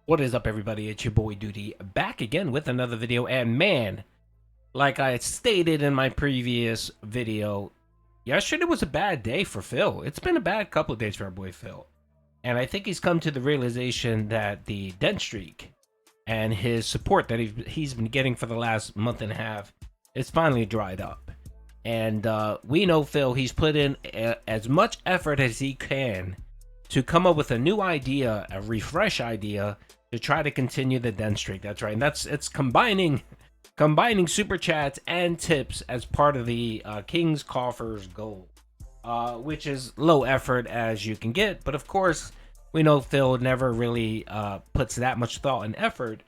What is up, everybody? It's your boy Duty back again with another video. And man, like I stated in my previous video, yesterday was a bad day for Phil. It's been a bad couple of days for our boy Phil. And I think he's come to the realization that the Dent streak and his support that he's been getting for the last month and a half is finally dried up. And we know Phil, he's put in as much effort as he can to come up with a new idea, a refresh idea to try to continue the Dent streak. That's right. And it's combining super chats and tips as part of the King's Coffers goal, which is low effort as you can get. But of course, we know Phil never really puts that much thought and effort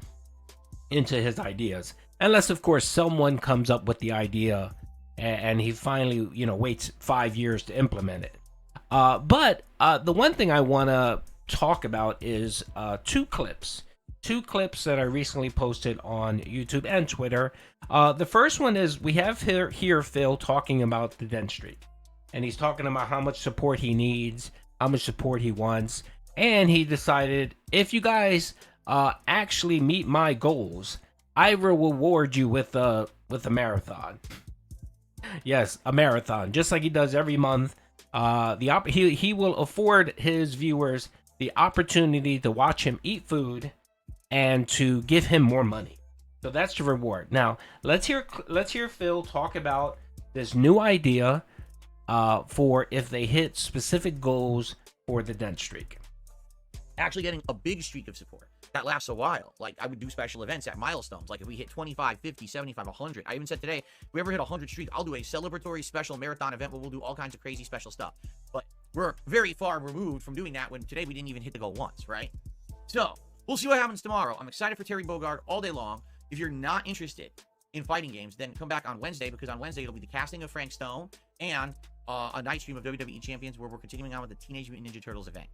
into his ideas, unless of course someone comes up with the idea and he finally waits 5 years to implement it. But the one thing I want to talk about is two clips that I recently posted on YouTube and Twitter. The first one is we have here Phil talking about the Dent streak, and he's talking about how much support he needs, how much support he wants, and he decided, if you guys actually meet my goals, I will reward you with a marathon. Yes, a marathon, just like he does every month. He will afford his viewers the opportunity to watch him eat food and to give him more money. So that's the reward. Now let's hear Phil talk about this new idea for if they hit specific goals for the Dent streak. Actually getting a big streak of support that lasts a while. Like, I would do special events at milestones. Like, if we hit 25, 50, 75, 100. I even said today, if we ever hit 100 streak, I'll do a celebratory special marathon event where we'll do all kinds of crazy special stuff. But we're very far removed from doing that when today we didn't even hit the goal once, right? So we'll see what happens tomorrow. I'm excited for Terry Bogard all day long. If you're not interested in fighting games, then come back on Wednesday, because on Wednesday it'll be the casting of Frank Stone and a night stream of WWE Champions, where we're continuing on with the Teenage Mutant Ninja Turtles event.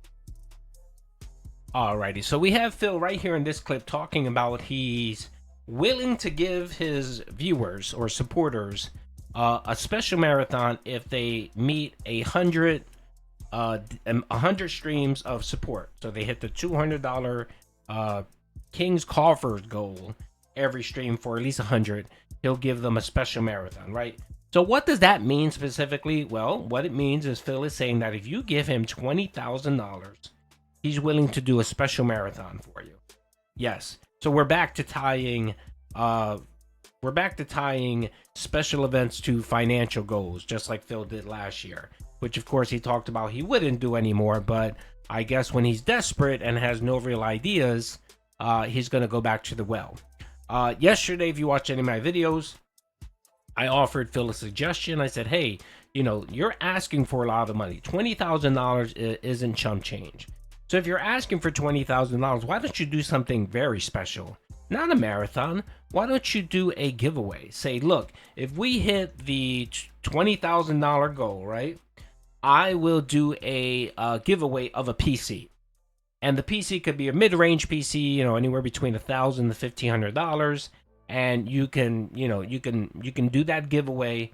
Alrighty, so we have Phil right here in this clip talking about he's willing to give his viewers or supporters a special marathon if they meet 100 streams of support. So they hit the $200 King's Coffers goal every stream for at least 100. He'll give them a special marathon, right? So what does that mean specifically? Well, what it means is Phil is saying that if you give him $20,000, he's willing to do a special marathon for you. Yes. So we're back to tying special events to financial goals, just like Phil did last year, which of course he talked about he wouldn't do anymore. But I guess when he's desperate and has no real ideas, he's going to go back to the well. Yesterday, if you watched any of my videos, I offered Phil a suggestion. I said, hey, you're asking for a lot of money. $20,000 isn't chump change. So if you're asking for $20,000, why don't you do something very special? Not a marathon. Why don't you do a giveaway? Say, look, if we hit the $20,000 goal, right, I will do a giveaway of a PC. And the PC could be a mid-range PC, anywhere between $1,000 to $1,500. And you can do that giveaway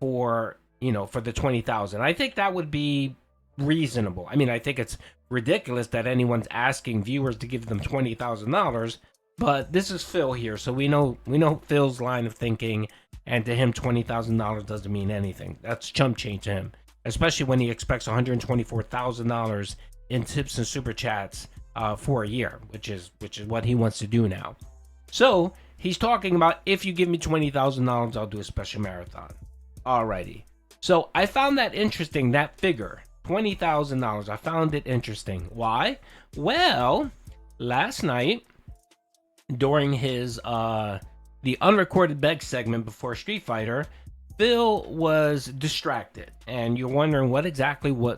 for the $20,000. I think that would be reasonable. I mean, I think it's ridiculous that anyone's asking viewers to give them $20,000, but this is Phil here, so we know Phil's line of thinking, and to him $20,000 doesn't mean anything. That's chump change to him, especially when he expects $124,000 in tips and super chats for a year, which is what he wants to do now. So he's talking about, if you give me $20,000, I'll do a special marathon. Alrighty. So I found that interesting, that figure. $20,000. I found it interesting. Why? Well, last night during his the unrecorded beg segment before Street Fighter, Phil was distracted. And you're wondering what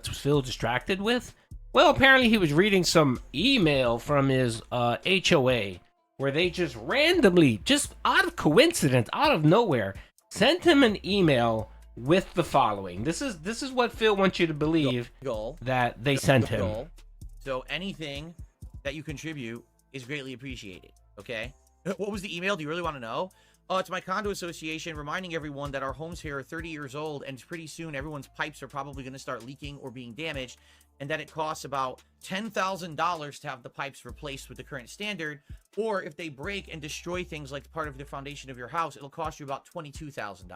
Phil distracted with? Well, apparently he was reading some email from his HOA, where they just randomly, just out of coincidence, out of nowhere, sent him an email with the following. This is what Phil wants you to believe that they sent him. So anything that you contribute is greatly appreciated. Okay. What was the email? Do you really want to know? It's my condo association reminding everyone that our homes here are 30 years old, and pretty soon everyone's pipes are probably going to start leaking or being damaged, and that it costs about $10,000 to have the pipes replaced with the current standard, or if they break and destroy things like part of the foundation of your house, it'll cost you about $22,000.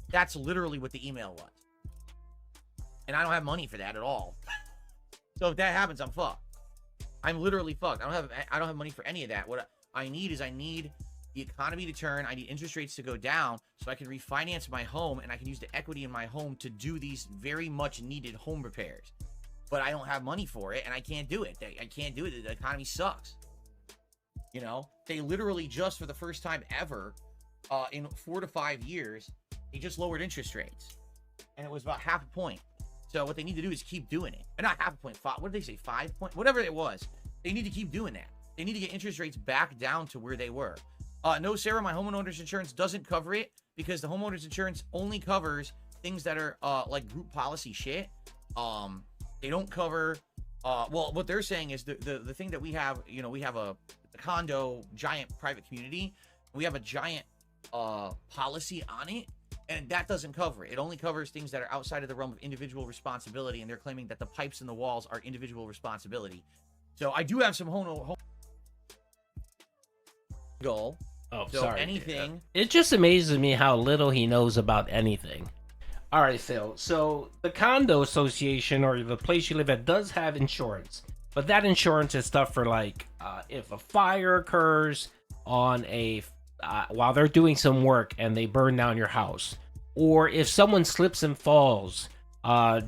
That's literally what the email was. And I don't have money for that at all. So if that happens, I'm fucked. I'm literally fucked. I don't have money for any of that. What I need the economy to turn. I need interest rates to go down so I can refinance my home, and I can use the equity in my home to do these very much needed home repairs. But I don't have money for it, and I can't do it. I can't do it. The economy sucks. You know, they literally just for the first time ever in 4 to 5 years, they just lowered interest rates, and it was about half a point. So what they need to do is keep doing it. And not half a point, what did they say, 5 point? Whatever it was. They need to keep doing that. They need to get interest rates back down to where they were. No, Sarah, my homeowner's insurance doesn't cover it because the homeowner's insurance only covers things that are like group policy shit. They don't cover, well, what they're saying is the thing that we have, you know, we have a condo, giant private community. We have a giant policy on it. And that doesn't cover it. It only covers things that are outside of the realm of individual responsibility, and they're claiming that the pipes and the walls are individual responsibility. So I do have some home goal. Oh, so sorry. Anything. It just amazes me how little he knows about anything. All right, Phil. So the condo association or the place you live at does have insurance, but that insurance is stuff for like if a fire occurs on a while they're doing some work and they burn down your house, or if someone slips and falls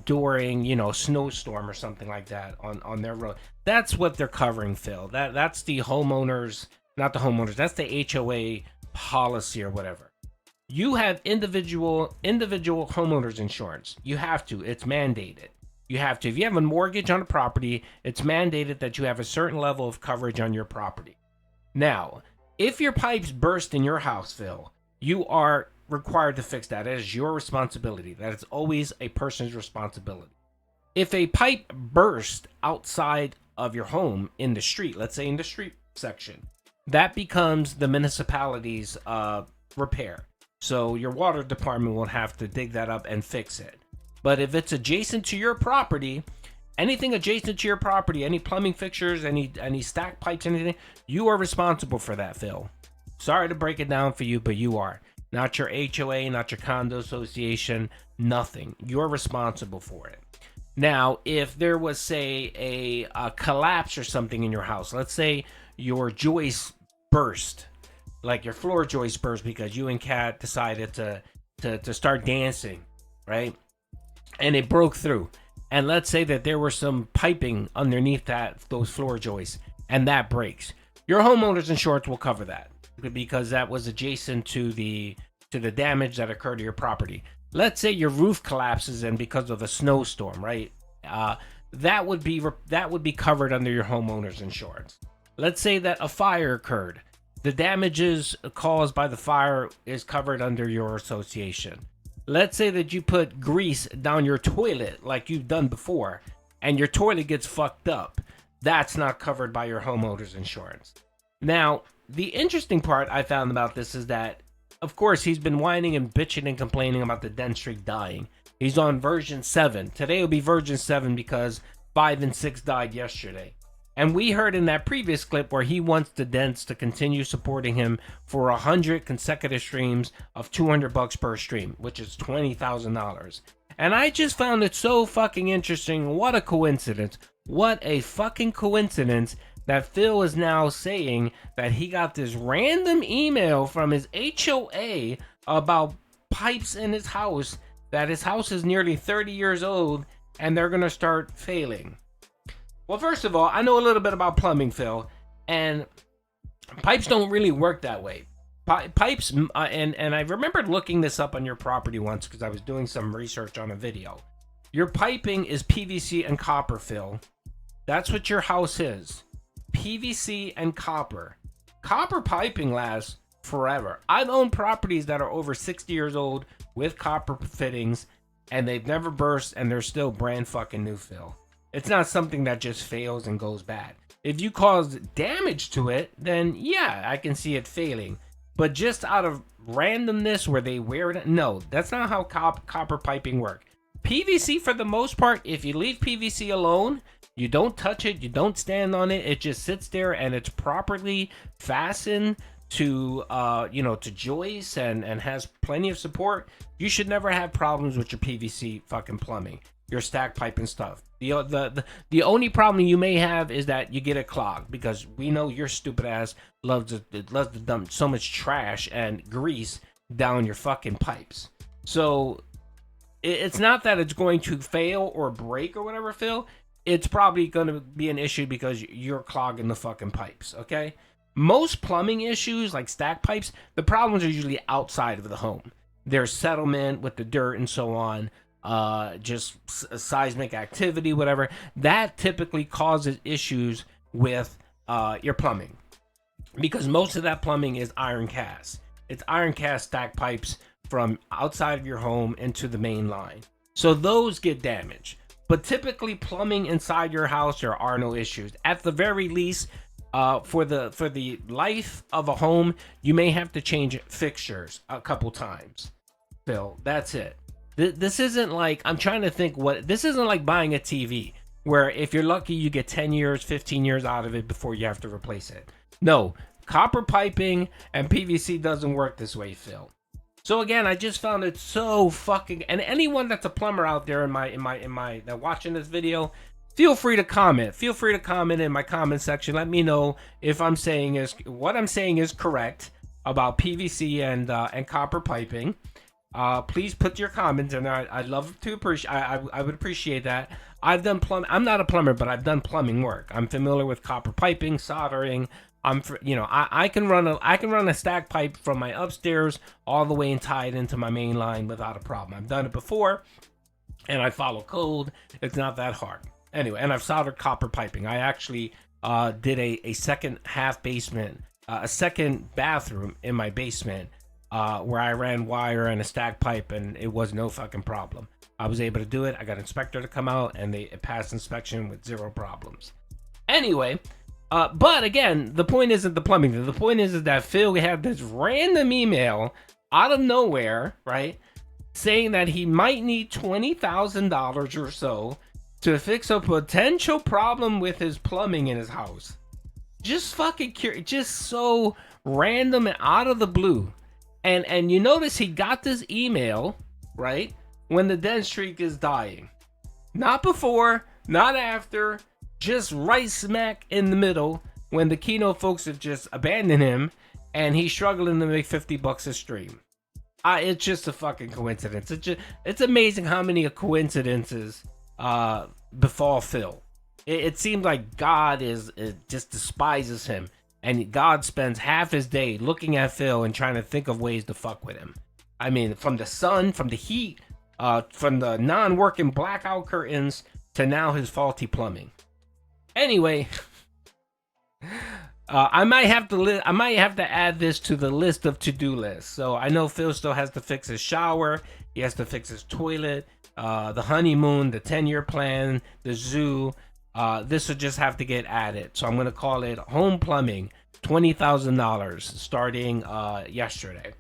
during, you know, snowstorm or something like that on their road. That's what they're covering, Phil. That's the homeowners, not the homeowners. That's the HOA policy or whatever. You have individual homeowners insurance. You have to. It's mandated. You have to. If you have a mortgage on a property, it's mandated that you have a certain level of coverage on your property. Now, if your pipes burst in your house, Phil, you are required to fix that. That is your responsibility. That is always a person's responsibility. If a pipe burst outside of your home in the street, let's say in the street section, that becomes the municipality's repair. So your water department will have to dig that up and fix it. But if it's adjacent to your property, anything adjacent to your property, any plumbing fixtures, any stack pipes, anything, you are responsible for that, Phil. Sorry to break it down for you, but you are. Not your HOA, not your condo association, nothing. You're responsible for it. Now, if there was, say, a collapse or something in your house, let's say your joist burst, like your floor joist burst because you and Kat decided to start dancing, right? And it broke through. And let's say that there was some piping underneath those floor joists, and that breaks. Your homeowner's insurance will cover that because that was adjacent to the damage that occurred to your property. Let's say your roof collapses and because of a snowstorm, right? That would be covered under your homeowner's insurance. Let's say that a fire occurred. The damages caused by the fire is covered under your association. Let's say that you put grease down your toilet like you've done before, and your toilet gets fucked up. That's not covered by your homeowner's insurance. Now, the interesting part I found about this is that, of course, he's been whining and bitching and complaining about the Dent streak dying. He's on version 7. Today will be version 7 because 5 and 6 died yesterday. And we heard in that previous clip where he wants the Dents to continue supporting him for 100 consecutive streams of $200 per stream, which is $20,000. And I just found it so fucking interesting. What a coincidence. What a fucking coincidence that Phil is now saying that he got this random email from his HOA about pipes in his house, that his house is nearly 30 years old and they're going to start failing. Well, first of all, I know a little bit about plumbing, Phil, and pipes don't really work that way. Pipes, and I remembered looking this up on your property once because I was doing some research on a video. Your piping is PVC and copper, Phil. That's what your house is. PVC and copper. Copper piping lasts forever. I've owned properties that are over 60 years old with copper fittings, and they've never burst, and they're still brand fucking new, Phil. It's not something that just fails and goes bad. If you cause damage to it, then yeah, I can see it failing. But just out of randomness where they wear it, no, that's not how copper piping work. PVC, for the most part, if you leave PVC alone, you don't touch it, you don't stand on it, it just sits there and it's properly fastened to to joists and has plenty of support, you should never have problems with your PVC fucking plumbing, your stack pipe and stuff. The only problem you may have is that you get it clogged, because we know your stupid ass loves to dump so much trash and grease down your fucking pipes. So it's not that it's going to fail or break or whatever, Phil. It's probably going to be an issue because you're clogging the fucking pipes, okay? Most plumbing issues, like stack pipes, the problems are usually outside of the home. There's settlement with the dirt and so on, just seismic activity, whatever. That typically causes issues with your plumbing, because most of that plumbing is iron cast. It's iron cast stack pipes from outside of your home into the main line. So those get damaged. But typically plumbing inside your house, there are no issues. At the very least, for the life of a home, you may have to change fixtures a couple times. Phil, that's it. This isn't like, I'm trying to think this isn't like buying a TV where if you're lucky you get 10 years, 15 years out of it before you have to replace it. No, copper piping and PVC doesn't work this way, Phil. So again, I just found it so fucking, and anyone that's a plumber out there in my that watching this video, feel free to comment. Feel free to comment in my comment section. Let me know if what I'm saying is correct about PVC and copper piping. Please put your comments in there. I'd love to appreciate. I would appreciate that. I'm not a plumber, but I've done plumbing work. I'm familiar with copper piping, soldering. I can run a stack pipe from my upstairs all the way and tie it into my main line without a problem. I've done it before, and I follow code. It's not that hard. Anyway, and I've soldered copper piping. I actually did a second half basement, a second bathroom in my basement, where I ran wire and a stack pipe, and it was no fucking problem. I was able to do it. I got an inspector to come out, and it passed inspection with 0 problems. Anyway. But again, the point isn't the plumbing. The point is that Phil had this random email out of nowhere, right, saying that he might need $20,000 or so to fix a potential problem with his plumbing in his house. Just fucking curious, just so random and out of the blue. And you notice he got this email, right, when the Dent streak is dying. Not before, not after. Just right smack in the middle when the Kino folks have just abandoned him and he's struggling to make $50 a stream. It's just a fucking coincidence. It's amazing how many coincidences befall Phil. It seems like God just despises him, and God spends half his day looking at Phil and trying to think of ways to fuck with him. I mean, from the sun, from the heat, from the non-working blackout curtains to now his faulty plumbing. Anyway, I might have to add this to the list of to-do lists. So I know Phil still has to fix his shower. He has to fix his toilet, the honeymoon, the 10-year plan, the zoo. This will just have to get added. So I'm going to call it home plumbing, $20,000 starting yesterday.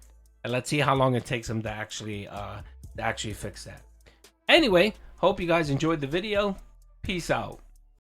And let's see how long it takes him to actually fix that. Anyway, hope you guys enjoyed the video. Peace out.